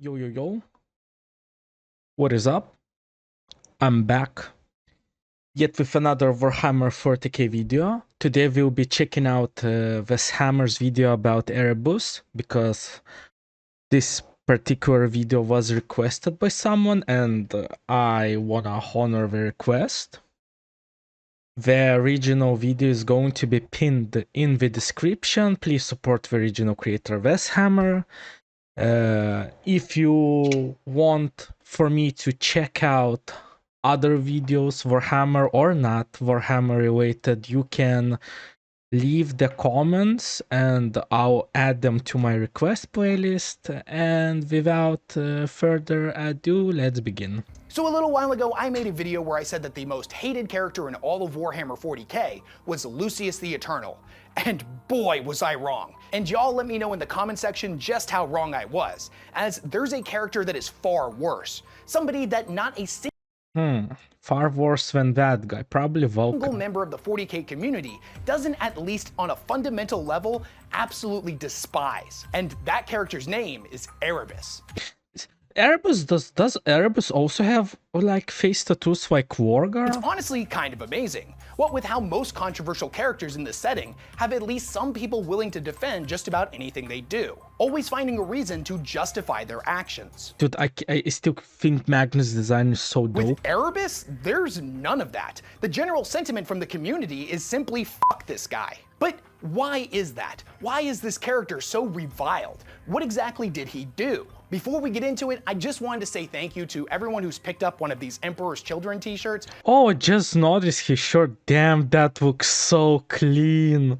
Yo, yo, yo. What is up? I'm back. Yet with another Warhammer 40k video. Today we'll be checking out WesHammer's video about Erebus, because this particular video was requested by someone and I wanna honor the request. The original video is going to be pinned in the description. Please support the original creator WesHammer. If you want for me to check out other videos, Warhammer or not Warhammer related, you can leave the comments and I'll add them to my request playlist. And without further ado, let's begin. So a little while ago, I made a video where I said that the most hated character in all of Warhammer 40k was Lucius the Eternal. And boy, was I wrong. And y'all let me know in the comment section just how wrong I was, as there's a character that is far worse. Somebody that not a Far worse than that guy, probably Vulcan. single member of the 40k community doesn't, at least on a fundamental level, absolutely despise. And that character's name is Erebus. Erebus, does Erebus also have like face tattoos like Wargar? It's honestly kind of amazing. What with how most controversial characters in this setting have at least some people willing to defend just about anything they do, always finding a reason to justify their actions. Dude, I still think Magnus' design is so dope. With Erebus, there's none of that. The general sentiment from the community is simply fuck this guy. But why is that? Why is this character so reviled? What exactly did he do? Before we get into it, I just wanted to say thank you to everyone who's picked up one of these Emperor's Children t-shirts. Oh, just noticed his shirt. Damn, that looks so clean.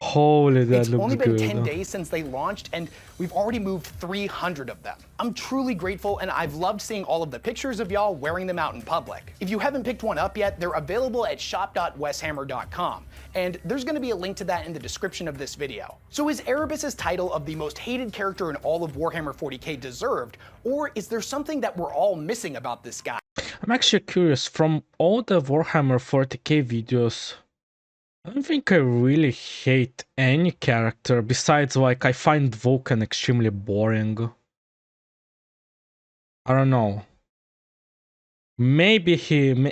Holy, that looks good. It's only been 10 days since they launched, and we've already moved 300 of them. I'm truly grateful, and I've loved seeing all of the pictures of y'all wearing them out in public. If you haven't picked one up yet, they're available at shop.weshammer.com, and there's going to be a link to that in the description of this video. So is Erebus' title of the most hated character in all of Warhammer 40k deserved, or is there something that we're all missing about this guy? I'm actually curious, from all the Warhammer 40k videos, I don't think I really hate any character, besides like I find Vulcan extremely boring. I don't know. Maybe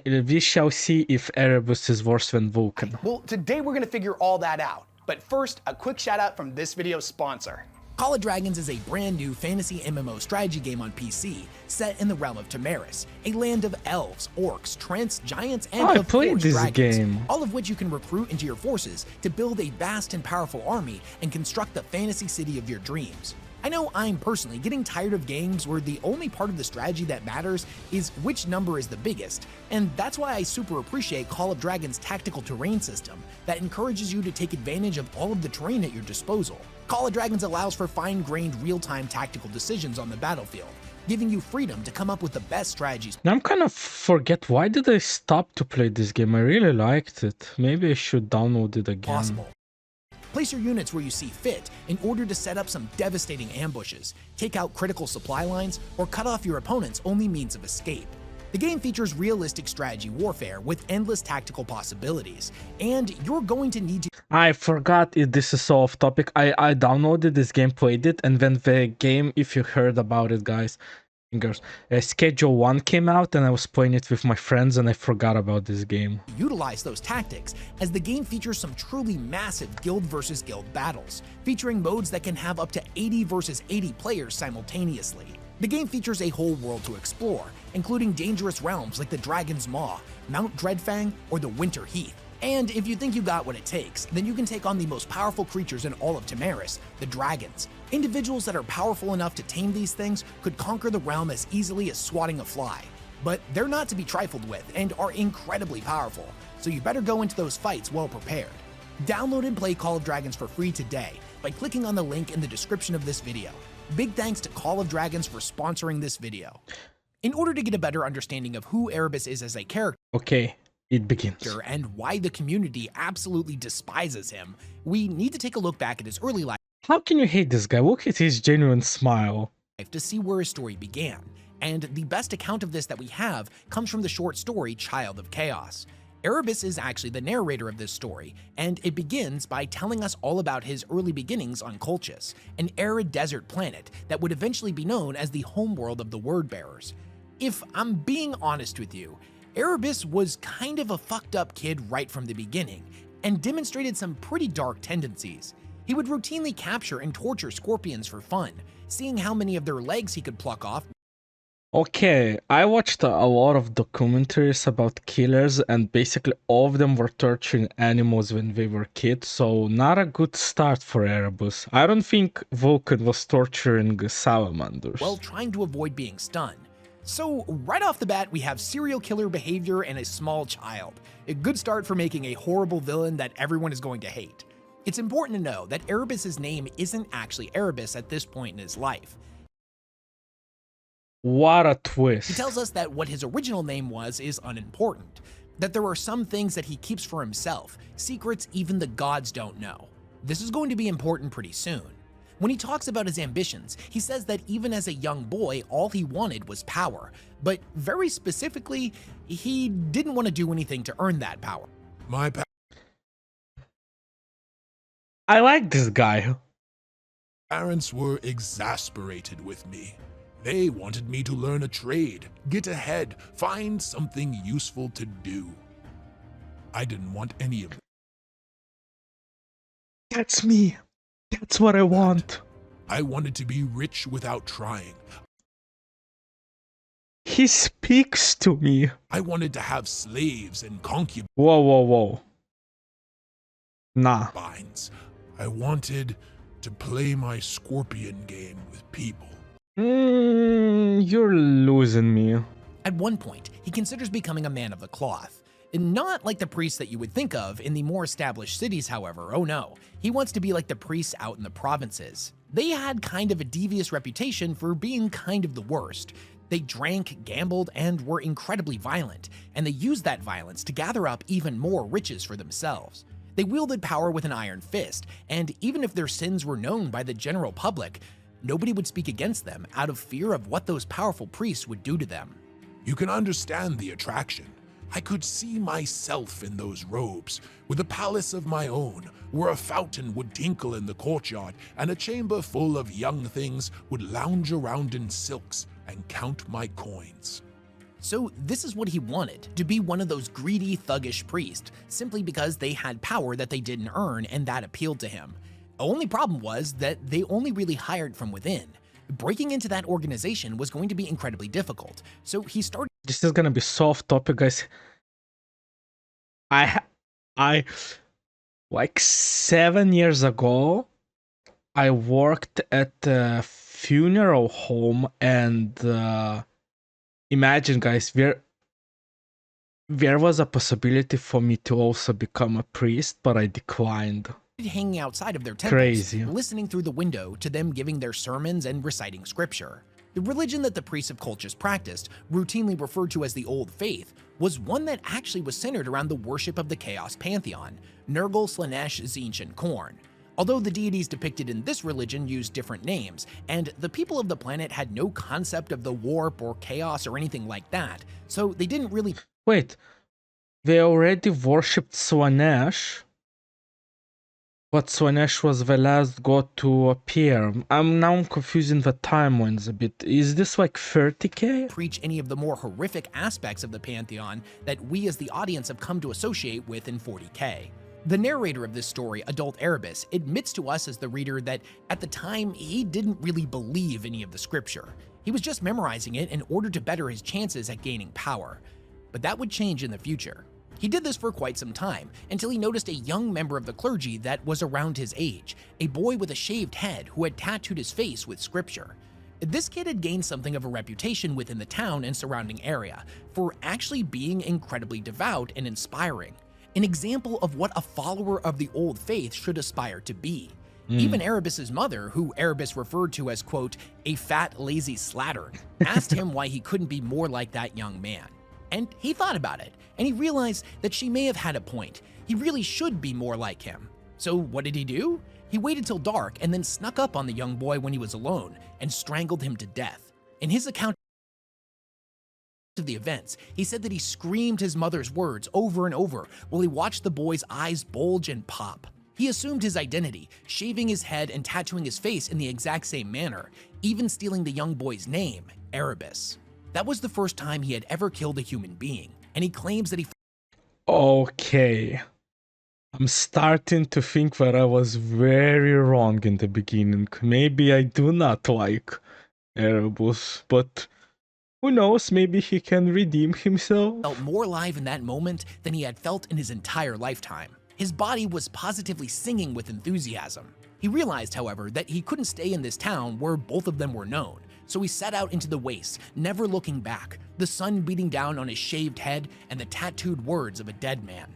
we shall see if Erebus is worse than Vulcan. Well, today we're going to figure all that out. But first, a quick shout out from this video's sponsor. Call of Dragons is a brand new fantasy MMO strategy game on PC set in the realm of Temeris, a land of elves, orcs, trents, giants, and I of played course this dragons, game. all of which you can recruit into your forces to build a vast and powerful army and construct the fantasy city of your dreams. I know I'm personally getting tired of games where the only part of the strategy that matters is which number is the biggest, and that's why I super appreciate Call of Dragons' tactical terrain system that encourages you to take advantage of all of the terrain at your disposal. Call of Dragons allows for fine-grained real-time tactical decisions on the battlefield, giving you freedom to come up with the best strategies. Now I'm kind of forget, why did I stop to play this game? I really liked it. Maybe I should download it again. Possible. Place your units where you see fit in order to set up some devastating ambushes, take out critical supply lines, or cut off your opponent's only means of escape. The game features realistic strategy warfare with endless tactical possibilities, and you're going to need to— I forgot it. This is so off topic. I downloaded this game, played it, and when the game, if you heard about it, guys, girls, Schedule 1 came out, and I was playing it with my friends, and I forgot about this game. Utilize those tactics, as the game features some truly massive guild versus guild battles, featuring modes that can have up to 80 versus 80 players simultaneously. The game features a whole world to explore, including dangerous realms like the Dragon's Maw, Mount Dreadfang, or the Winter Heath. And if you think you got what it takes, then you can take on the most powerful creatures in all of Temeris, the dragons. Individuals that are powerful enough to tame these things could conquer the realm as easily as swatting a fly. But they're not to be trifled with and are incredibly powerful, so you better go into those fights well prepared. Download and play Call of Dragons for free today by clicking on the link in the description of this video. Big thanks to Call of Dragons for sponsoring this video. In order to get a better understanding of who Erebus is as a character, Okay, it begins. and why the community absolutely despises him, we need to take a look back at his early life How can you hate this guy? Look at his genuine smile. to see where his story began. And the best account of this that we have comes from the short story Child of Chaos. Erebus is actually the narrator of this story, and it begins by telling us all about his early beginnings on Colchis, an arid desert planet that would eventually be known as the homeworld of the Wordbearers. If I'm being honest with you, Erebus was kind of a fucked up kid right from the beginning, and demonstrated some pretty dark tendencies. He would routinely capture and torture scorpions for fun, seeing how many of their legs he could pluck off. Okay, I watched a lot of documentaries about killers, and basically all of them were torturing animals when they were kids, so not a good start for Erebus. I don't think Vulcan was torturing salamanders. While trying to avoid being stunned. So right off the bat, we have serial killer behavior and a small child. A good start for making a horrible villain that everyone is going to hate. It's important to know that Erebus's name isn't actually Erebus at this point in his life. What a twist. He tells us that what his original name was is unimportant, that there are some things that he keeps for himself, secrets even the gods don't know. This is going to be important pretty soon. When he talks about his ambitions, he says that even as a young boy, all he wanted was power, but very specifically, he didn't want to do anything to earn that power. I like this guy. Parents were exasperated with me. They wanted me to learn a trade, get ahead, find something useful to do. I didn't want any of it. That's me. That's what I want. I wanted to be rich without trying. He speaks to me. I wanted to have slaves and concubines. Whoa, whoa, whoa. Nah. I wanted to play my scorpion game with people. You're losing me. At one point, he considers becoming a man of the cloth. Not like the priests that you would think of in the more established cities, however. Oh no, he wants to be like the priests out in the provinces. They had kind of a devious reputation for being kind of the worst. They drank, gambled, and were incredibly violent, and they used that violence to gather up even more riches for themselves. They wielded power with an iron fist, and even if their sins were known by the general public, nobody would speak against them out of fear of what those powerful priests would do to them. You can understand the attraction. I could see myself in those robes, with a palace of my own, where a fountain would tinkle in the courtyard, and a chamber full of young things would lounge around in silks and count my coins. So this is what he wanted, to be one of those greedy, thuggish priests, simply because they had power that they didn't earn, and that appealed to him. The only problem was that they only really hired from within. Breaking into that organization was going to be incredibly difficult, so he started. This is gonna be soft topic, guys. I like 7 years ago, I worked at a funeral home, and imagine, guys, there was a possibility for me to also become a priest, but I declined. Hanging outside of their temples, Crazy. listening through the window to them giving their sermons and reciting scripture. The religion that the priests of Colchis practiced, routinely referred to as the Old Faith, was one that actually was centered around the worship of the Chaos Pantheon, Nurgle, Slanesh, Tzeentch, and Khorne. Although the deities depicted in this religion used different names, and the people of the planet had no concept of the warp or chaos or anything like that, so they didn't really. Wait, they already worshipped Slanesh, but Slanesh was the last god to appear. I'm now confusing the timelines a bit. Is this like 30k? Preach any of the more horrific aspects of the Pantheon that we as the audience have come to associate with in 40k. The narrator of this story, adult Erebus, admits to us as the reader that at the time he didn't really believe any of the scripture. He was just memorizing it in order to better his chances at gaining power. But that would change in the future. He did this for quite some time, until he noticed a young member of the clergy that was around his age, a boy with a shaved head who had tattooed his face with scripture. This kid had gained something of a reputation within the town and surrounding area for actually being incredibly devout and inspiring, an example of what a follower of the Old Faith should aspire to be. Even Erebus's mother, who Erebus referred to as, quote, a fat, lazy slattern, asked him why he couldn't be more like that young man. And he thought about it, and he realized that she may have had a point. He really should be more like him. So what did he do? He waited till dark and then snuck up on the young boy when he was alone and strangled him to death. In his account, of the events, he said that he screamed his mother's words over and over while he watched the boy's eyes bulge and pop. He assumed his identity, shaving his head and tattooing his face in the exact same manner, even stealing the young boy's name, Erebus. That was the first time he had ever killed a human being, and he claims that he... Okay. I'm starting to think that I was very wrong in the beginning. Maybe I do not like Erebus, but who knows, maybe he can redeem himself. felt more alive in that moment than he had felt in his entire lifetime. His body was positively singing with enthusiasm. He realized, however, that he couldn't stay in this town where both of them were known, so he set out into the wastes, never looking back, the sun beating down on his shaved head and the tattooed words of a dead man.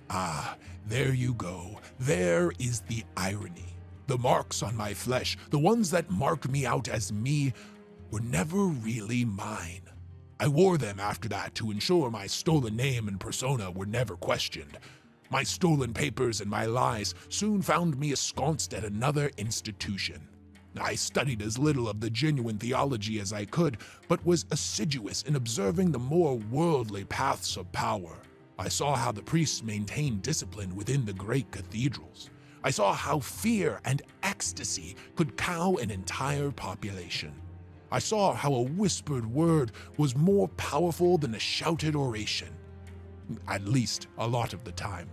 Ah, there you go. There is the irony. The marks on my flesh, the ones that mark me out as me, were never really mine. I wore them after that to ensure my stolen name and persona were never questioned. My stolen papers and my lies soon found me ensconced at another institution. I studied as little of the genuine theology as I could, but was assiduous in observing the more worldly paths of power. I saw how the priests maintained discipline within the great cathedrals. I saw how fear and ecstasy could cow an entire population. I saw how a whispered word was more powerful than a shouted oration. At least a lot of the time.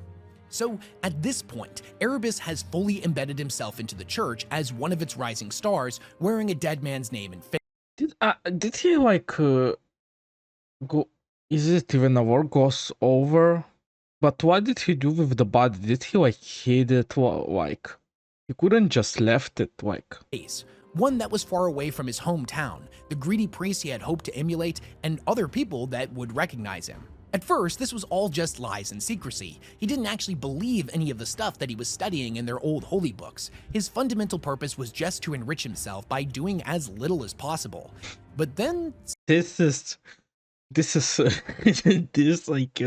So, at this point, Erebus has fully embedded himself into the church as one of its rising stars, wearing a dead man's name and face. Did he like go? Is it even a word goes over? But what did he do with the body? Did he like hid it? Like he couldn't just left it like. One that was far away from his hometown, the greedy priest he had hoped to emulate, and other people that would recognize him. At first, this was all just lies and secrecy. He didn't actually believe any of the stuff that he was studying in their old holy books. His fundamental purpose was just to enrich himself by doing as little as possible. But then... This is this like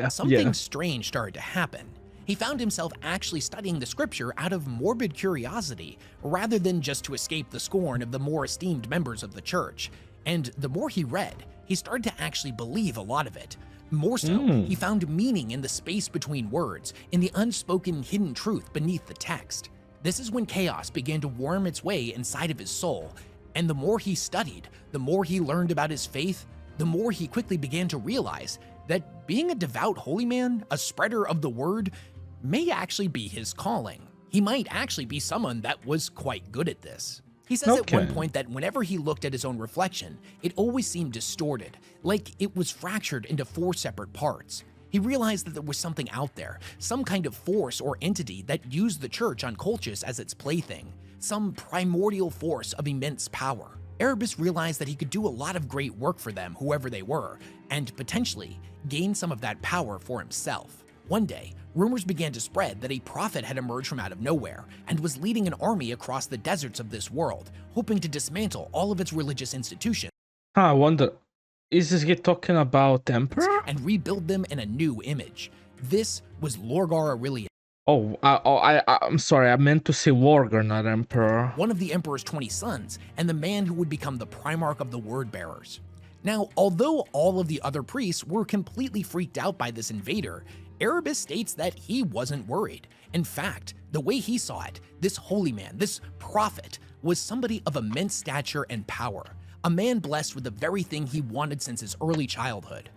something strange started to happen. He found himself actually studying the scripture out of morbid curiosity, rather than just to escape the scorn of the more esteemed members of the church. And the more he read, he started to actually believe a lot of it. More so, he found meaning in the space between words, in the unspoken hidden truth beneath the text. This is when chaos began to worm its way inside of his soul, and the more he studied, the more he learned about his faith, the more he quickly began to realize that being a devout holy man, a spreader of the word, may actually be his calling. He might actually be someone that was quite good at this. He says at one point that whenever he looked at his own reflection, it always seemed distorted, like it was fractured into 4 separate parts. He realized that there was something out there, some kind of force or entity that used the church on Colchis as its plaything, some primordial force of immense power. Erebus realized that he could do a lot of great work for them, whoever they were, and potentially gain some of that power for himself. One day, rumors began to spread that a prophet had emerged from out of nowhere and was leading an army across the deserts of this world, hoping to dismantle all of its religious institutions. I wonder, is he talking about Emperor? And rebuild them in a new image. This was Lorgar Aurelius. I'm sorry, I meant to say Lorgar, not Emperor. One of the Emperor's 20 sons, and the man who would become the Primarch of the Word Bearers. Now, although all of the other priests were completely freaked out by this invader, Erebus states that he wasn't worried. In fact, the way he saw it, this holy man, this prophet, was somebody of immense stature and power, a man blessed with the very thing he wanted since his early childhood.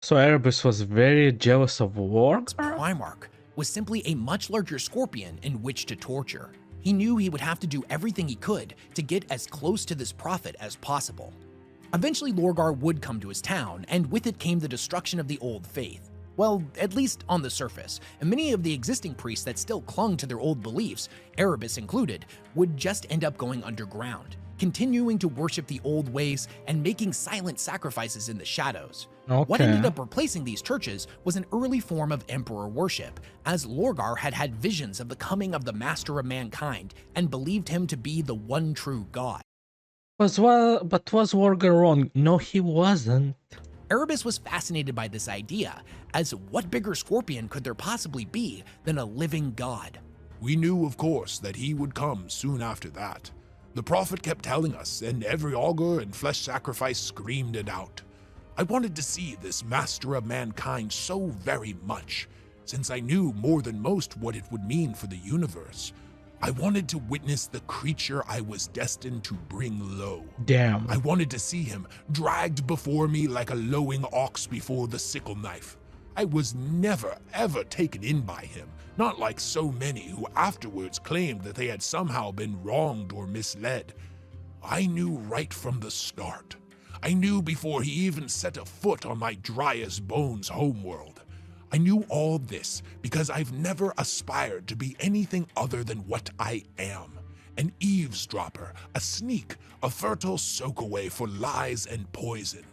So Erebus was very jealous of Lorgar? Primarch was simply a much larger scorpion in which to torture. He knew he would have to do everything he could to get as close to this prophet as possible. Eventually, Lorgar would come to his town, and with it came the destruction of the old faith. Well, at least on the surface, and many of the existing priests that still clung to their old beliefs, Erebus included, would just end up going underground, continuing to worship the old ways and making silent sacrifices in the shadows. What ended up replacing these churches was an early form of emperor worship, as Lorgar had had visions of the coming of the master of mankind and believed him to be the one true god. But was Lorgar wrong? No, he wasn't. Erebus was fascinated by this idea, as what bigger scorpion could there possibly be than a living god? We knew, of course, that he would come soon after that. The prophet kept telling us, and every augur and flesh sacrifice screamed it out. I wanted to see this master of mankind so very much, since I knew more than most what it would mean for the universe. I wanted to witness the creature I was destined to bring low. Damn. I wanted to see him dragged before me like a lowing ox before the sickle knife. I was never ever taken in by him, not like so many who afterwards claimed that they had somehow been wronged or misled. I knew right from the start. I knew before he even set a foot on my dry as bones homeworld. I knew all this because I've never aspired to be anything other than what I am. An eavesdropper, a sneak, a fertile soakaway for lies and poison.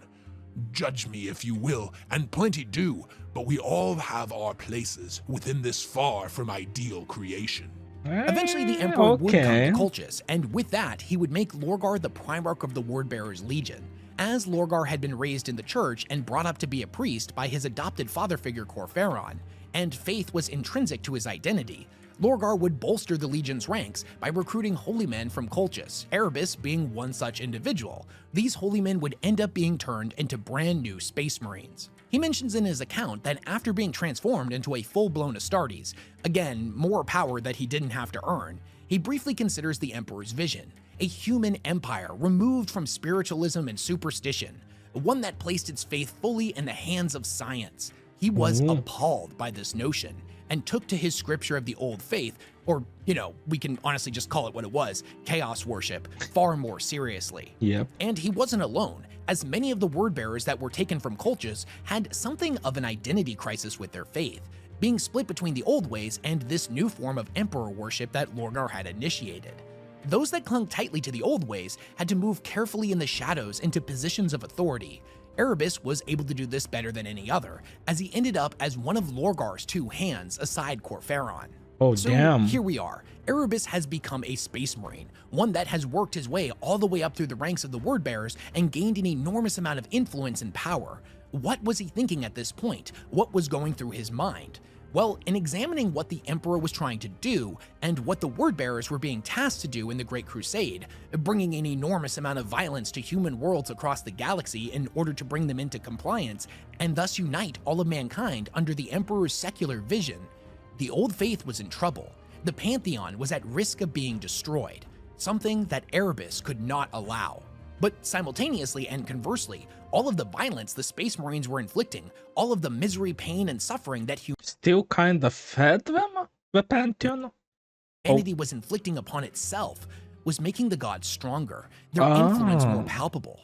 Judge me if you will, and plenty do, but we all have our places within this far from ideal creation. Eventually, the Emperor would come Okay. to Colchis, and with that, he would make Lorgar the Primarch of the Wordbearers Legion, as Lorgar had been raised in the church and brought up to be a priest by his adopted father figure Corferon, and faith was intrinsic to his identity. Lorgar would bolster the Legion's ranks by recruiting holy men from Colchis, Erebus being one such individual. These holy men would end up being turned into brand new Space Marines. He mentions in his account that after being transformed into a full-blown Astartes, again, more power that he didn't have to earn, he briefly considers the Emperor's vision, a human empire removed from spiritualism and superstition, one that placed its faith fully in the hands of science. He was appalled by this notion and took to his scripture of the old faith, or, we can honestly just call it what it was, chaos worship, far more seriously. Yep. And he wasn't alone, as many of the word-bearers that were taken from Colchis had something of an identity crisis with their faith, being split between the old ways and this new form of emperor worship that Lorgar had initiated. Those that clung tightly to the old ways had to move carefully in the shadows into positions of authority. Erebus was able to do this better than any other, as he ended up as one of Lorgar's two hands aside Corferon. Oh, So damn. here we are. Erebus has become a Space Marine, one that has worked his way all the way up through the ranks of the Wordbearers and gained an enormous amount of influence and power. What was he thinking at this point? What was going through his mind? Well, in examining what the Emperor was trying to do and what the Wordbearers were being tasked to do in the Great Crusade, bringing an enormous amount of violence to human worlds across the galaxy in order to bring them into compliance and thus unite all of mankind under the Emperor's secular vision, the Old Faith was in trouble. The Pantheon was at risk of being destroyed, something that Erebus could not allow. But simultaneously and conversely, all of the violence the Space Marines were inflicting, all of the misery, pain, and suffering that Still kind of fed them, the Pantheon? humanity was inflicting upon itself, was making the gods stronger, their influence more palpable.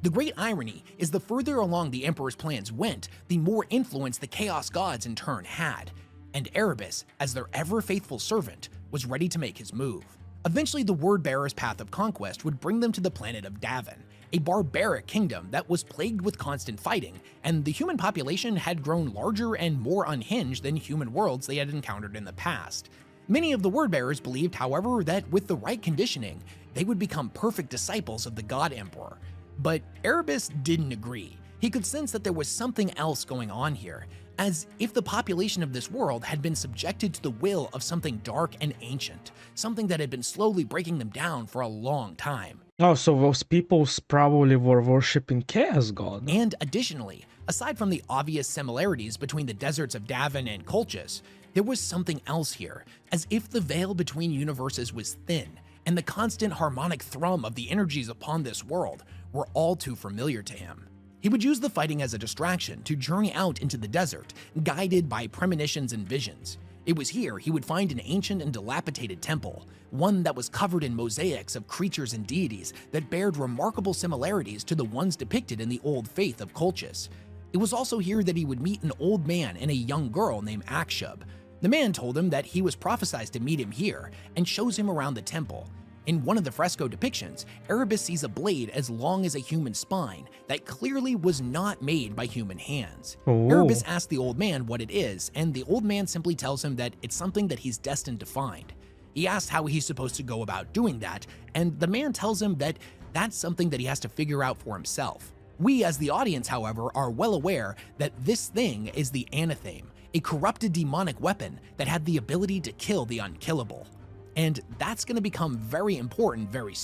The great irony is the further along the Emperor's plans went, the more influence the Chaos Gods in turn had, and Erebus, as their ever-faithful servant, was ready to make his move. Eventually, the Word-Bearer's path of conquest would bring them to the planet of Davin, a barbaric kingdom that was plagued with constant fighting, and the human population had grown larger and more unhinged than human worlds they had encountered in the past. Many of the Word-Bearers believed, however, that with the right conditioning, they would become perfect disciples of the God Emperor. But Erebus didn't agree. He could sense that there was something else going on here, as if the population of this world had been subjected to the will of something dark and ancient, something that had been slowly breaking them down for a long time. Oh, so those people probably were worshipping Chaos God. And additionally, aside from the obvious similarities between the deserts of Davin and Colchis, there was something else here, as if the veil between universes was thin, and the constant harmonic thrum of the energies upon this world were all too familiar to him. He would use the fighting as a distraction to journey out into the desert, guided by premonitions and visions. It was here he would find an ancient and dilapidated temple, one that was covered in mosaics of creatures and deities that bared remarkable similarities to the ones depicted in the old faith of Colchis. It was also here that he would meet an old man and a young girl named Akshub. The man told him that he was prophesied to meet him here and shows him around the temple. In one of the fresco depictions, Erebus sees a blade as long as a human spine that clearly was not made by human hands. Oh. Erebus asks the old man what it is, and the old man simply tells him that it's something that he's destined to find. He asks how he's supposed to go about doing that, and the man tells him that that's something that he has to figure out for himself. We as the audience, however, are well aware that this thing is the Anatheme, a corrupted demonic weapon that had the ability to kill the unkillable. And that's going to become very important very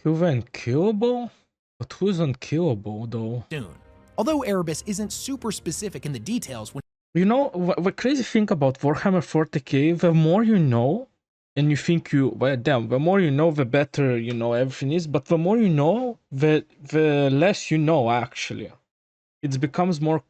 Who's unkillable? But who's unkillable, though? soon. Although Erebus isn't super specific in the details when You know, the crazy thing about Warhammer 40k, the more you know, and you think well, damn, the more you know, the better, everything is, but the more you know, the less you know, actually. It becomes more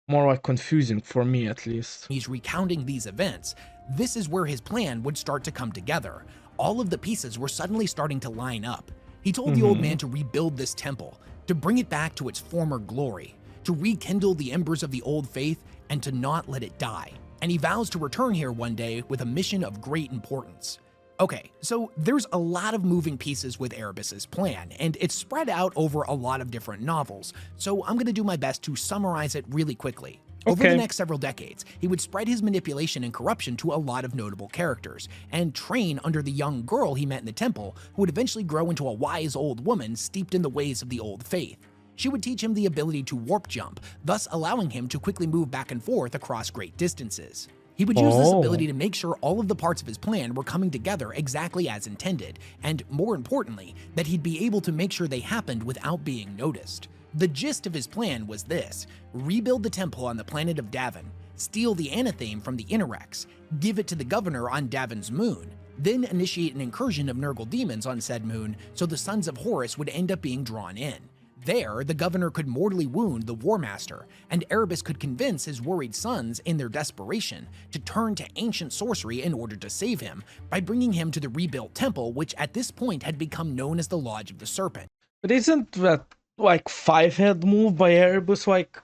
like confusing, for me at least. he's recounting these events, this is where his plan would start to come together. All of the pieces were suddenly starting to line up. He told the old man to rebuild this temple, to bring it back to its former glory, to rekindle the embers of the old faith, and to not let it die. And he vows to return here one day with a mission of great importance. Okay, so there's a lot of moving pieces with Erebus's plan, and it's spread out over a lot of different novels, so I'm gonna do my best to summarize it really quickly. Over the next several decades, he would spread his manipulation and corruption to a lot of notable characters, and train under the young girl he met in the temple, who would eventually grow into a wise old woman steeped in the ways of the old faith. She would teach him the ability to warp jump, thus allowing him to quickly move back and forth across great distances. He would use this ability to make sure all of the parts of his plan were coming together exactly as intended, and more importantly, that he'd be able to make sure they happened without being noticed. The gist of his plan was this: rebuild the temple on the planet of Davin, steal the anatheme from the Interrex, give it to the governor on Davin's moon, then initiate an incursion of Nurgle demons on said moon so the sons of Horus would end up being drawn in. There, the governor could mortally wound the War Master, and Erebus could convince his worried sons, in their desperation, to turn to ancient sorcery in order to save him, by bringing him to the rebuilt temple, which at this point had become known as the Lodge of the Serpent. But isn't that, like, five-head move by Erebus, like,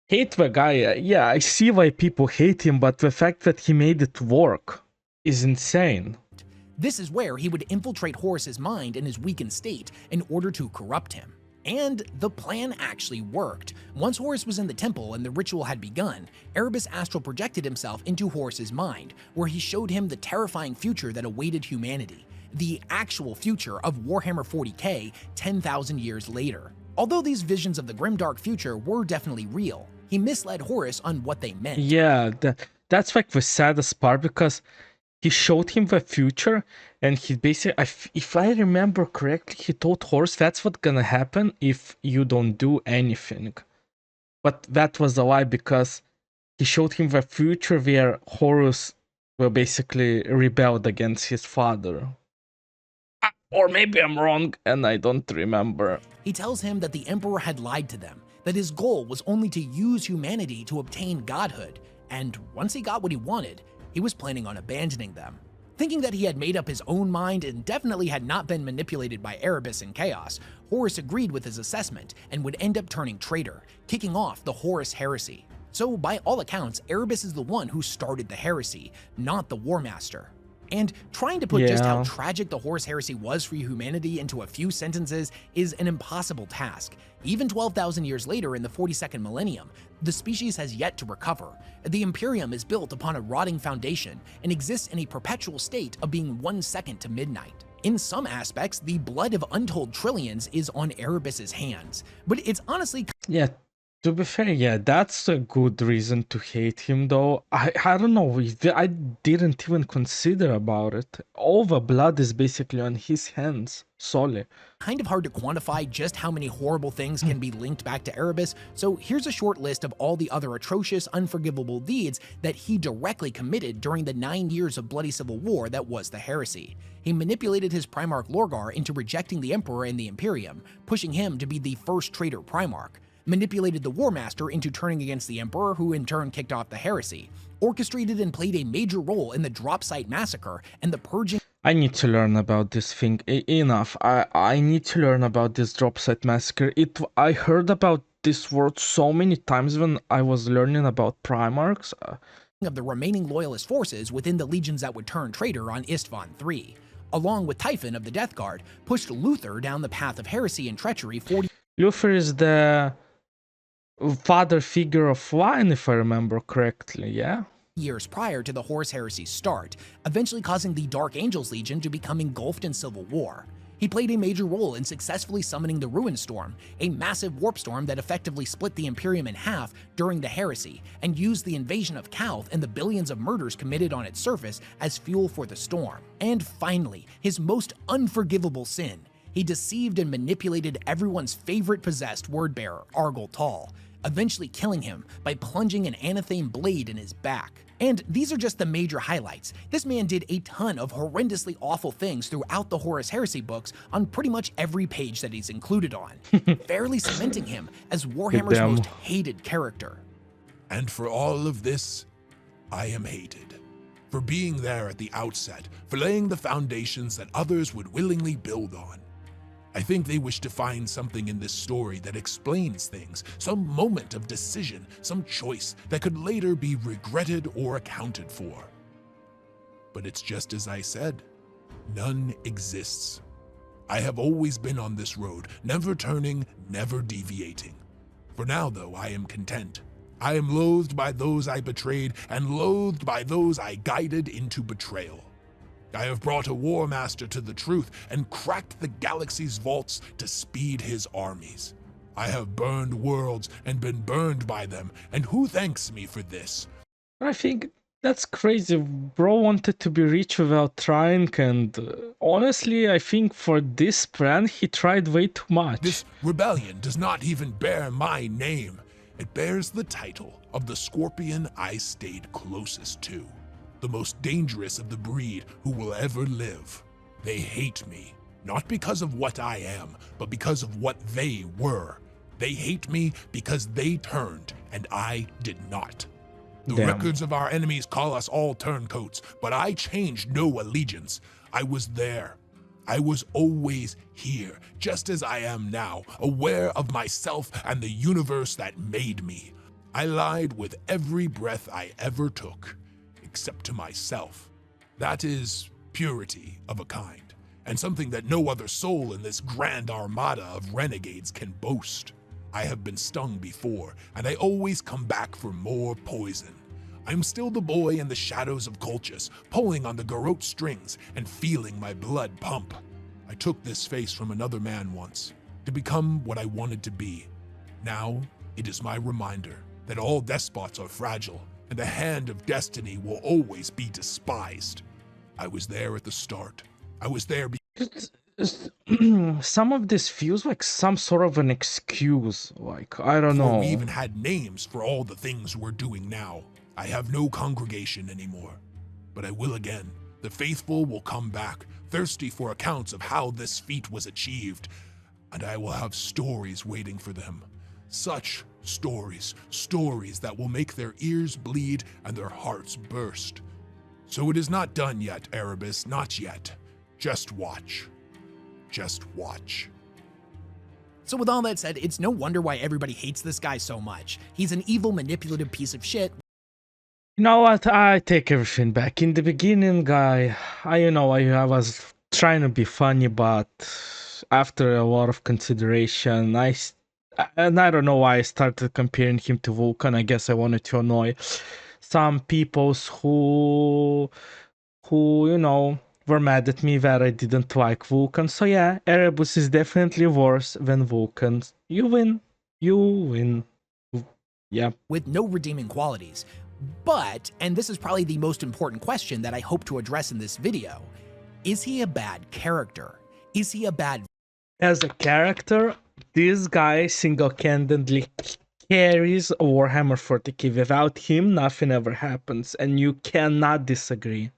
hate the guy? Yeah, I see why people hate him, but the fact that he made it work is insane. This is where he would infiltrate Horus's mind in his weakened state in order to corrupt him. And the plan actually worked. Once Horus was in the temple and the ritual had begun, Erebus astral projected himself into Horus's mind, where he showed him the terrifying future that awaited humanity, the actual future of Warhammer 40k 10,000 years later. Although these visions of the grimdark future were definitely real, he misled Horus on what they meant. Yeah, that's like the saddest part, because he showed him the future, and he basically, if I remember correctly, he told Horus that's what's gonna happen if you don't do anything. But that was a lie, because he showed him the future where Horus will basically rebelled against his father. Or maybe I'm wrong and I don't remember. He tells him that the Emperor had lied to them, that his goal was only to use humanity to obtain godhood, and once he got what he wanted, he was planning on abandoning them. Thinking that he had made up his own mind and definitely had not been manipulated by Erebus and Chaos, Horus agreed with his assessment and would end up turning traitor, kicking off the Horus heresy. So by all accounts, Erebus is the one who started the heresy, not the War Master. And trying to put just how tragic the Horus heresy was for humanity into a few sentences is an impossible task. Even 12,000 years later in the 42nd millennium, the species has yet to recover. The Imperium is built upon a rotting foundation and exists in a perpetual state of being 1 second to midnight. In some aspects, the blood of untold trillions is on Erebus's hands, but it's honestly— Yeah, to be fair, yeah, that's a good reason to hate him, though. I don't know, I didn't even consider about it. All the blood is basically on his hands, solely. kind of hard to quantify just how many horrible things can be linked back to Erebus, so here's a short list of all the other atrocious, unforgivable deeds that he directly committed during the 9 years of bloody civil war that was the heresy. He manipulated his Primarch Lorgar into rejecting the Emperor and the Imperium, pushing him to be the first traitor Primarch, manipulated the War Master into turning against the Emperor, who in turn kicked off the heresy, orchestrated and played a major role in the Drop Site Massacre and the purging— I need to learn about this thing. Enough. I need to learn about this Drop Site Massacre. I heard about this word so many times when I was learning about Primarchs. of the remaining loyalist forces within the legions that would turn traitor on Istvan III, along with Typhon of the Death Guard, pushed Luther down the path of heresy and treachery 40 Luther is the father figure of wine, if I remember correctly, yeah? years prior to the Horus Heresy's start, eventually causing the Dark Angels Legion to become engulfed in civil war. He played a major role in successfully summoning the Ruin Storm, a massive warp storm that effectively split the Imperium in half during the heresy, and used the invasion of Calth and the billions of murders committed on its surface as fuel for the storm. And finally, his most unforgivable sin. he deceived and manipulated everyone's favorite possessed word-bearer, Argel Tal, eventually killing him by plunging an anathame blade in his back. And these are just the major highlights. This man did a ton of horrendously awful things throughout the Horus Heresy books on pretty much every page that he's included on, fairly cementing him as Warhammer's most hated character. And for all of this, I am hated. For being there at the outset, for laying the foundations that others would willingly build on. I think they wish to find something in this story that explains things, some moment of decision, some choice that could later be regretted or accounted for. But it's just as I said, none exists. I have always been on this road, never turning, never deviating. For now, though, I am content. I am loathed by those I betrayed and loathed by those I guided into betrayal. I have brought a war master to the truth and cracked the galaxy's vaults to speed his armies. I have burned worlds and been burned by them, and who thanks me for this? I think that's crazy. Bro wanted to be rich without trying, and honestly, I think for this brand, he tried way too much. This rebellion does not even bear my name. It bears the title of the scorpion I stayed closest to. The most dangerous of the breed who will ever live. They hate me, not because of what I am, but because of what they were. They hate me because they turned, and I did not. The records of our enemies call us all turncoats, but I changed no allegiance. I was there. I was always here, just as I am now, aware of myself and the universe that made me. I lied with every breath I ever took. Except to myself. That is purity of a kind, and something that no other soul in this grand armada of renegades can boast. I have been stung before, and I always come back for more poison. I'm still the boy in the shadows of Colchis, pulling on the garrote strings and feeling my blood pump. I took this face from another man once, to become what I wanted to be. Now, it is my reminder that all despots are fragile, and the hand of destiny will always be despised. I was there at the start. I was there some of this feels like some sort of an excuse. Like, I don't know. We even had names for all the things we're doing now. I have no congregation anymore, but I will again. The faithful will come back, thirsty for accounts of how this feat was achieved, and I will have stories waiting for them. Such stories that will make their ears bleed and their hearts burst. So it is not done yet, Erebus, not yet. Just watch. Just watch. So with all that said, it's no wonder why everybody hates this guy so much. He's an evil, manipulative piece of shit. You know what? I take everything back. In the beginning, I was trying to be funny, but after a lot of consideration, I don't know why I started comparing him to Vulcan. I guess I wanted to annoy some peoples who were mad at me that I didn't like Vulcan. So yeah, Erebus is definitely worse than Vulcan. You win. Yeah. With no redeeming qualities. But, and this is probably the most important question that I hope to address in this video, is he a bad character? Is he a bad... As a character, this guy single-handedly carries Warhammer 40k. Without him, nothing ever happens, and you cannot disagree.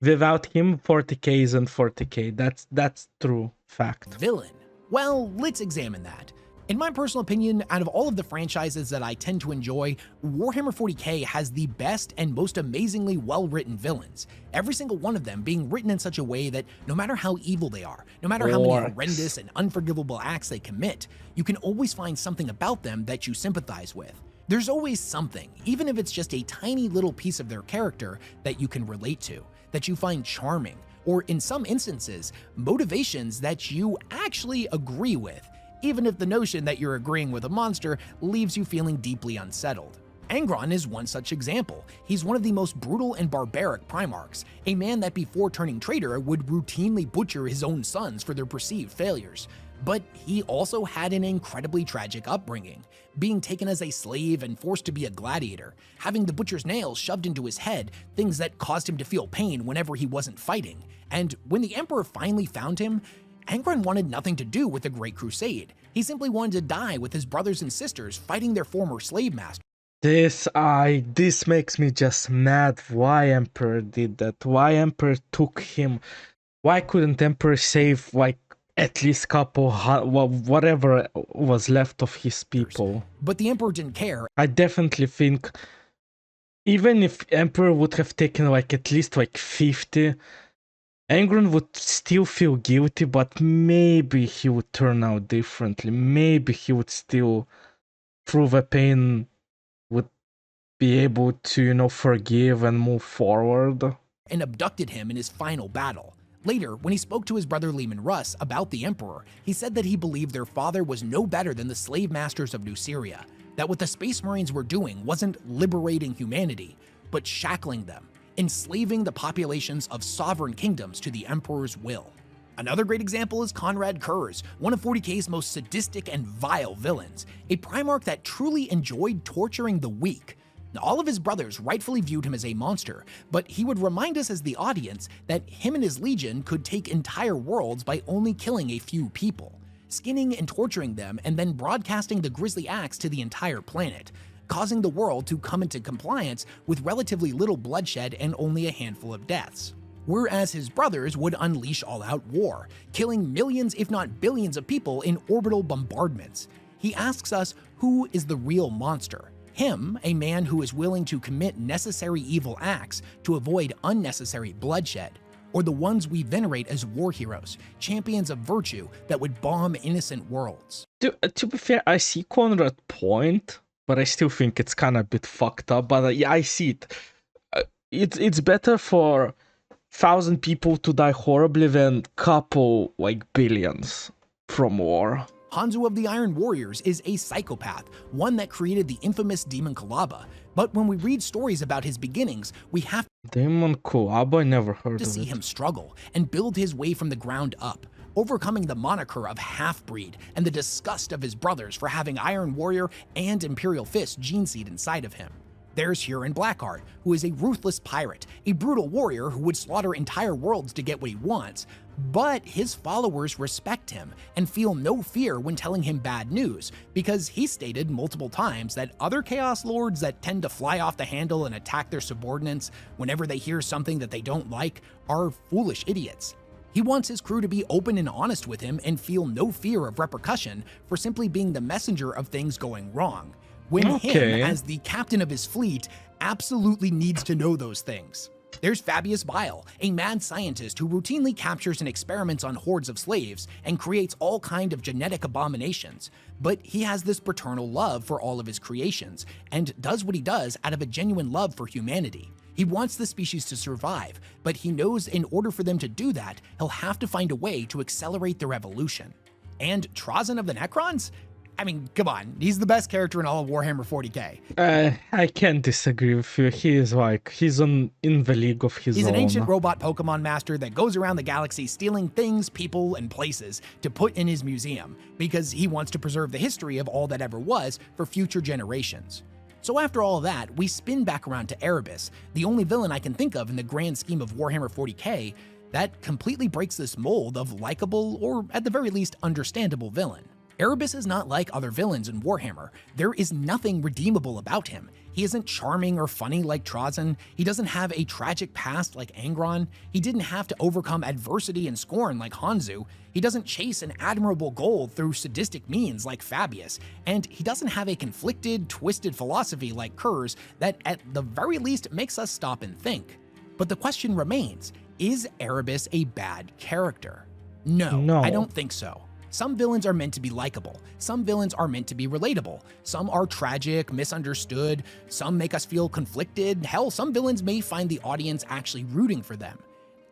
Without him, 40k isn't 40k. That's true fact. Villain? Well, let's examine that. In my personal opinion, out of all of the franchises that I tend to enjoy, Warhammer 40k has the best and most amazingly well-written villains. Every single one of them being written in such a way that no matter how evil they are, no matter how many horrendous and unforgivable acts they commit, you can always find something about them that you sympathize with. There's always something, even if it's just a tiny little piece of their character, that you can relate to, that you find charming, or in some instances, motivations that you actually agree with, even if the notion that you're agreeing with a monster leaves you feeling deeply unsettled. Angron is one such example. He's one of the most brutal and barbaric Primarchs, a man that before turning traitor would routinely butcher his own sons for their perceived failures. But he also had an incredibly tragic upbringing, being taken as a slave and forced to be a gladiator, having the butcher's nails shoved into his head, things that caused him to feel pain whenever he wasn't fighting. And when the Emperor finally found him, Angron wanted nothing to do with the Great Crusade. He simply wanted to die with his brothers and sisters fighting their former slave masters. This makes me just mad. Why Emperor did that? Why Emperor took him? Why couldn't Emperor save like at least whatever was left of his people? But the Emperor didn't care. I definitely think even if Emperor would have taken like at least like 50, Angron would still feel guilty, but maybe he would turn out differently. Maybe he would still, through the pain, would be able to, forgive and move forward. And abducted him in his final battle. Later, when he spoke to his brother Leman Russ about the Emperor, he said that he believed their father was no better than the slave masters of New Syria, that what the Space Marines were doing wasn't liberating humanity, but shackling them, enslaving the populations of sovereign kingdoms to the Emperor's will. Another great example is Conrad Kurz, one of 40k's most sadistic and vile villains, a Primarch that truly enjoyed torturing the weak. All of his brothers rightfully viewed him as a monster, but he would remind us as the audience that him and his legion could take entire worlds by only killing a few people, skinning and torturing them and then broadcasting the grisly acts to the entire planet, causing the world to come into compliance with relatively little bloodshed and only a handful of deaths. Whereas his brothers would unleash all-out war, killing millions if not billions of people in orbital bombardments. He asks us, who is the real monster? Him, a man who is willing to commit necessary evil acts to avoid unnecessary bloodshed, or the ones we venerate as war heroes, champions of virtue that would bomb innocent worlds. To be fair, I see Conrad's point, but I still think it's kind of a bit fucked up. But yeah, I see it. It's better for 1,000 people to die horribly than couple like billions from war. Hanzo of the Iron Warriors is a psychopath, one that created the infamous Demon Kalaba. But when we read stories about his beginnings, we have Demon Kalaba? I never heard to of see it. him struggle and build his way from the ground up, overcoming the moniker of half-breed and the disgust of his brothers for having Iron Warrior and Imperial Fist gene seed inside of him. There's Huron Blackheart, who is a ruthless pirate, a brutal warrior who would slaughter entire worlds to get what he wants, but his followers respect him and feel no fear when telling him bad news, because he stated multiple times that other Chaos Lords that tend to fly off the handle and attack their subordinates whenever they hear something that they don't like are foolish idiots. He wants his crew to be open and honest with him and feel no fear of repercussion for simply being the messenger of things going wrong, when him, as the captain of his fleet, absolutely needs to know those things. There's Fabius Bile, a mad scientist who routinely captures and experiments on hordes of slaves and creates all kind of genetic abominations, but he has this paternal love for all of his creations and does what he does out of a genuine love for humanity. He wants the species to survive, but he knows in order for them to do that, he'll have to find a way to accelerate their evolution. And Trazyn of the Necrons? I mean, come on, he's the best character in all of Warhammer 40k. I can't disagree with you. He's in the league of his own. He's an ancient robot Pokemon master that goes around the galaxy stealing things, people, and places to put in his museum, because he wants to preserve the history of all that ever was for future generations. So after all that, we spin back around to Erebus, the only villain I can think of in the grand scheme of Warhammer 40k that completely breaks this mold of likable, or at the very least understandable villain. Erebus is not like other villains in Warhammer. There is nothing redeemable about him. He isn't charming or funny like Trazyn. He doesn't have a tragic past like Angron. He didn't have to overcome adversity and scorn like Hanzo. He doesn't chase an admirable goal through sadistic means like Fabius. And he doesn't have a conflicted, twisted philosophy like Kurz that at the very least makes us stop and think. But the question remains, is Erebus a bad character? No, I don't think so. Some villains are meant to be likable, some villains are meant to be relatable, some are tragic, misunderstood, some make us feel conflicted, hell, some villains may find the audience actually rooting for them.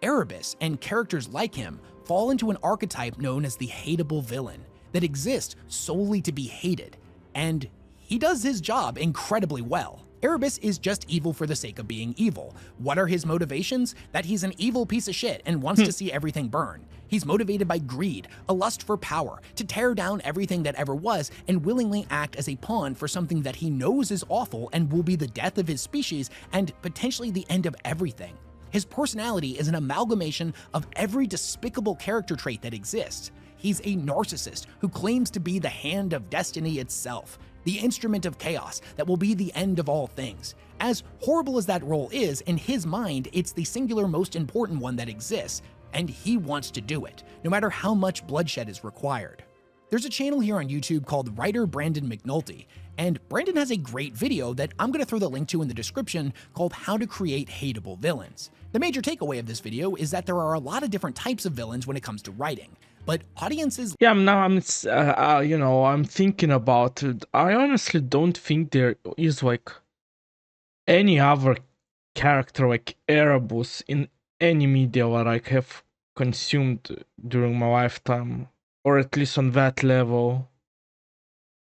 Erebus and characters like him fall into an archetype known as the hateable villain that exists solely to be hated, and he does his job incredibly well. Erebus is just evil for the sake of being evil. What are his motivations? That he's an evil piece of shit and wants to see everything burn. He's motivated by greed, a lust for power, to tear down everything that ever was and willingly act as a pawn for something that he knows is awful and will be the death of his species and potentially the end of everything. His personality is an amalgamation of every despicable character trait that exists. He's a narcissist who claims to be the hand of destiny itself, the instrument of chaos that will be the end of all things. As horrible as that role is, in his mind, it's the singular most important one that exists, and he wants to do it, no matter how much bloodshed is required. There's a channel here on YouTube called writer Brandon McNulty, and Brandon has a great video that I'm going to throw the link to in the description called How to Create Hateable Villains. The major takeaway of this video is that there are a lot of different types of villains when it comes to writing, but audiences... Yeah, I'm thinking about it. I honestly don't think there is like any other character like Erebus in any media that I have consumed during my lifetime, or at least on that level.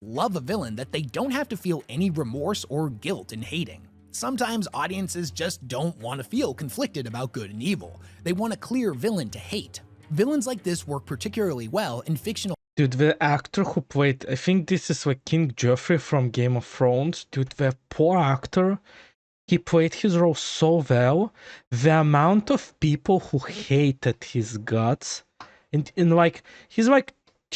love a villain that they don't have to feel any remorse or guilt in hating. Sometimes audiences just don't want to feel conflicted about good and evil. They want a clear villain to hate. Villains like this work particularly well in fictional... Dude, the actor who played, I think this is like King Joffrey from Game of Thrones. Dude, the poor actor, he played his role so well. The amount of people who hated his guts, and like, he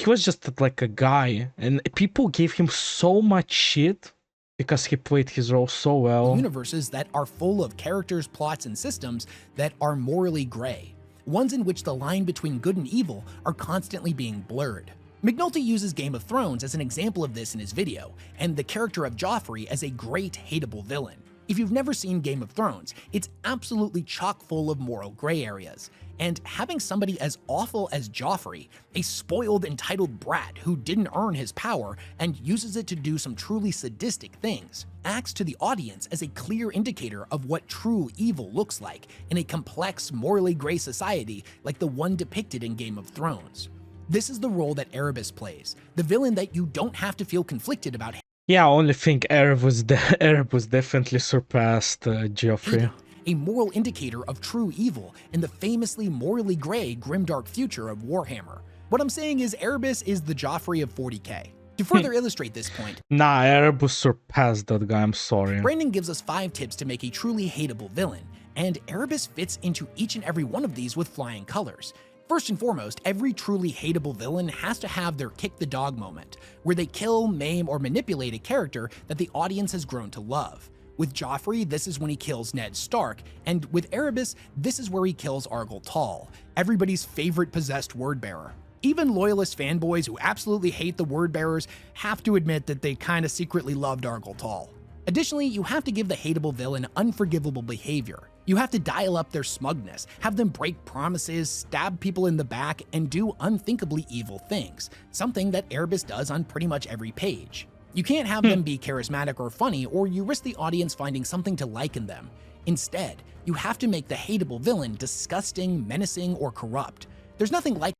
was just like a guy, and people gave him so much shit because he played his role so well. Universes that are full of characters, plots, and systems that are morally gray. Ones in which the line between good and evil are constantly being blurred. McNulty uses Game of Thrones as an example of this in his video, and the character of Joffrey as a great hateable villain. If you've never seen Game of Thrones, it's absolutely chock full of moral gray areas. And having somebody as awful as Joffrey, a spoiled, entitled brat who didn't earn his power and uses it to do some truly sadistic things, acts to the audience as a clear indicator of what true evil looks like in a complex, morally gray society like the one depicted in Game of Thrones. This is the role that Erebus plays, the villain that you don't have to feel conflicted about. Yeah, I only think Erebus definitely surpassed Joffrey. A moral indicator of true evil in the famously morally gray grimdark future of Warhammer. What I'm saying is Erebus is the Joffrey of 40k. To further illustrate this point, Nah, Erebus surpassed that guy, I'm sorry. Brandon gives us 5 tips to make a truly hateable villain, and Erebus fits into each and every one of these with flying colors. First and foremost, every truly hateable villain has to have their kick the dog moment, where they kill, maim, or manipulate a character that the audience has grown to love. With Joffrey, this is when he kills Ned Stark, and with Erebus, this is where he kills Argyle Tall, everybody's favorite possessed word-bearer. Even loyalist fanboys who absolutely hate the word-bearers have to admit that they kinda secretly loved Argyle Tall. Additionally, you have to give the hateable villain unforgivable behavior. You have to dial up their smugness, have them break promises, stab people in the back, and do unthinkably evil things, something that Erebus does on pretty much every page. You can't have them be charismatic or funny, or you risk the audience finding something to like in them. Instead, you have to make the hateable villain disgusting, menacing, or corrupt. There's nothing likable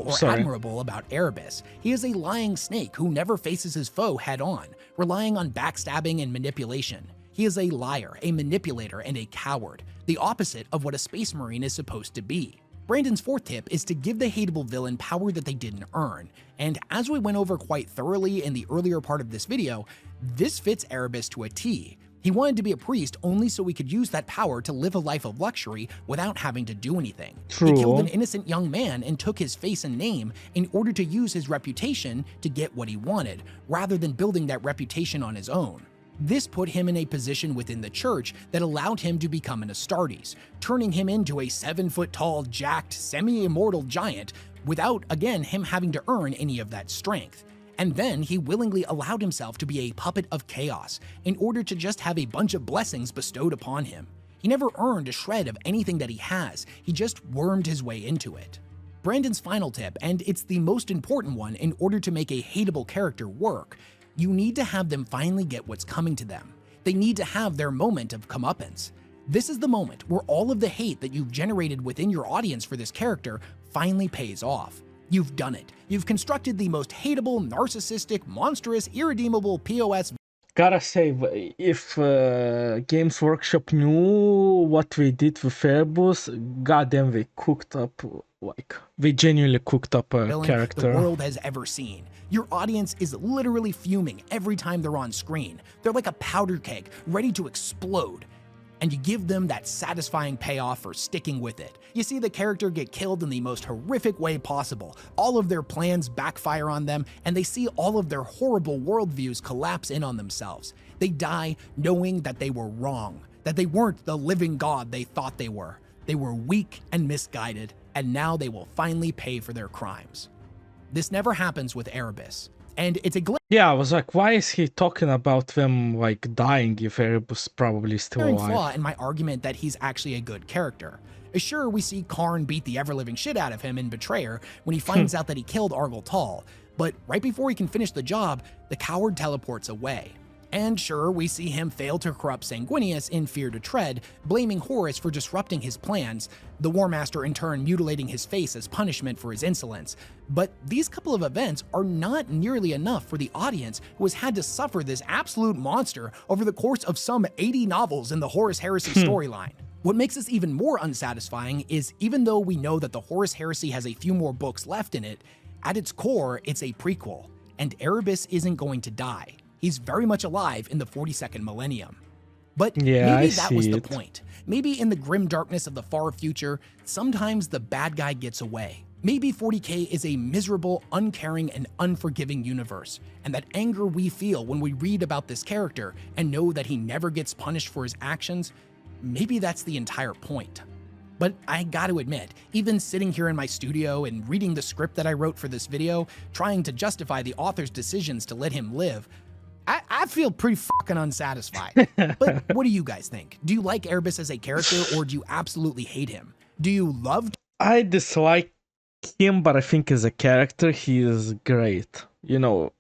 or admirable about Erebus. He is a lying snake who never faces his foe head-on, relying on backstabbing and manipulation. He is a liar, a manipulator, and a coward, the opposite of what a Space Marine is supposed to be. Brandon's 4th tip is to give the hateable villain power that they didn't earn, and as we went over quite thoroughly in the earlier part of this video, this fits Erebus to a T. He wanted to be a priest only so he could use that power to live a life of luxury without having to do anything. True. He killed an innocent young man and took his face and name in order to use his reputation to get what he wanted, rather than building that reputation on his own. This put him in a position within the church that allowed him to become an Astartes, turning him into a 7-foot-tall, jacked, semi-immortal giant without, again, him having to earn any of that strength. And then he willingly allowed himself to be a puppet of chaos in order to just have a bunch of blessings bestowed upon him. He never earned a shred of anything that he has, he just wormed his way into it. Brandon's final tip, and it's the most important one in order to make a hateable character work, you need to have them finally get what's coming to them. They need to have their moment of comeuppance. This is the moment where all of the hate that you've generated within your audience for this character finally pays off. You've done it. You've constructed the most hateable, narcissistic, monstrous, irredeemable POS. Gotta say, if Games Workshop knew what we did with Erebus, goddamn, they cooked up, like, they genuinely cooked up a character the world has ever seen. Your audience is literally fuming every time they're on screen. They're like a powder keg, ready to explode. and you give them that satisfying payoff for sticking with it. You see the character get killed in the most horrific way possible, all of their plans backfire on them, and they see all of their horrible worldviews collapse in on themselves. They die knowing that they were wrong, that they weren't the living god they thought they were. They were weak and misguided, and now they will finally pay for their crimes. This never happens with Erebus, and it's a Yeah, I was like, why is he talking about them like dying if Erebus probably still glaring alive? flaw in my argument that he's actually a good character. Sure, we see Karn beat the ever-living shit out of him in Betrayer when he finds out that he killed Argel Tal, but right before he can finish the job, the coward teleports away. And sure, we see him fail to corrupt Sanguinius in Fear to Tread, blaming Horus for disrupting his plans, the War Master in turn mutilating his face as punishment for his insolence. But these couple of events are not nearly enough for the audience who has had to suffer this absolute monster over the course of some 80 novels in the Horus Heresy storyline. What makes this even more unsatisfying is even though we know that the Horus Heresy has a few more books left in it, at its core, it's a prequel, and Erebus isn't going to die. He's very much alive in the 42nd millennium. But maybe that was the point. Maybe in the grim darkness of the far future, sometimes the bad guy gets away. Maybe 40K is a miserable, uncaring, and unforgiving universe, and that anger we feel when we read about this character and know that he never gets punished for his actions, maybe that's the entire point. But I gotta admit, even sitting here in my studio and reading the script that I wrote for this video, trying to justify the author's decisions to let him live, I feel pretty fucking unsatisfied. But what do you guys think? Do you like Erebus as a character, or do you absolutely hate him? Do you love... I dislike him, but I think as a character, he is great. You know,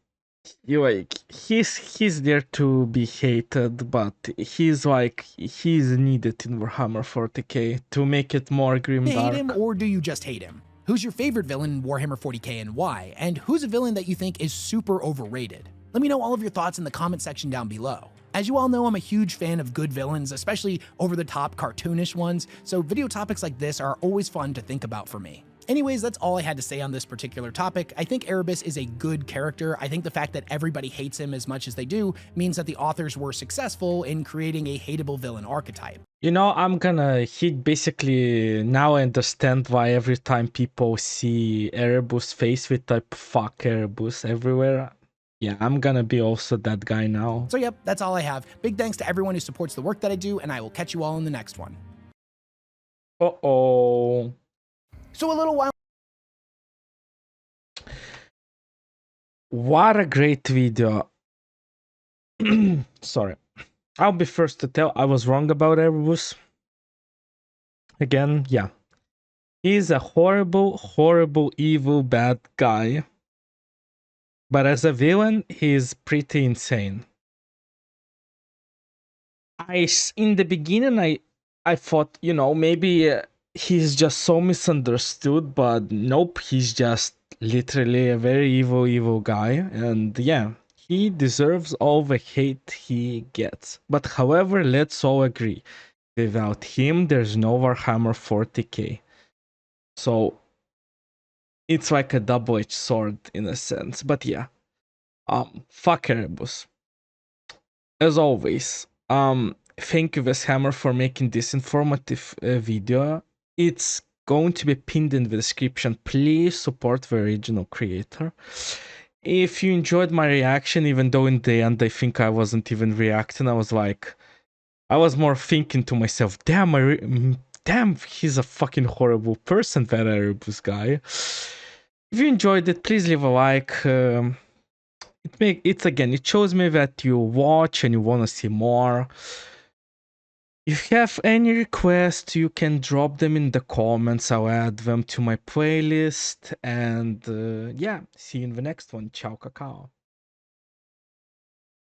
he's there to be hated, but he's needed in Warhammer 40k to make it more grim dark. Hate him, or do you just hate him? Who's your favorite villain in Warhammer 40k and why? And who's a villain that you think is super overrated? Let me know all of your thoughts in the comment section down below. As you all know, I'm a huge fan of good villains, especially over-the-top cartoonish ones, so video topics like this are always fun to think about for me. Anyways, that's all I had to say on this particular topic. I think Erebus is a good character. I think the fact that everybody hates him as much as they do means that the authors were successful in creating a hateable villain archetype. You know, I'm gonna hit basically, now I understand why every time people see Erebus face with type fuck Erebus everywhere. Yeah, I'm gonna be also that guy now. So yep, that's all I have. Big thanks to everyone who supports the work that I do, and I will catch you all in the next one. Uh-oh. So a little while... What a great video. Sorry. I'll be first to tell I was wrong about Erebus. Again, yeah. He's a horrible, horrible, evil, bad guy. But as a villain, he's pretty insane. In the beginning, I thought, you know, maybe he's just so misunderstood, but nope, he's just literally a very evil, evil guy. And yeah, he deserves all the hate he gets. But however, let's all agree, without him, there's no Warhammer 40k. So it's like a double-edged sword in a sense. But yeah, fuck Erebus. As always, thank you WesHammer for making this informative video. It's going to be pinned in the description. Please support the original creator. If you enjoyed my reaction, even though in the end I think I wasn't even reacting, I was more thinking to myself, damn, he's a fucking horrible person, that Erebus guy. If you enjoyed it, please leave a like. It shows me that you watch and you want to see more. If you have any requests, you can drop them in the comments. I'll add them to my playlist. And yeah, see you in the next one. Ciao, cacao.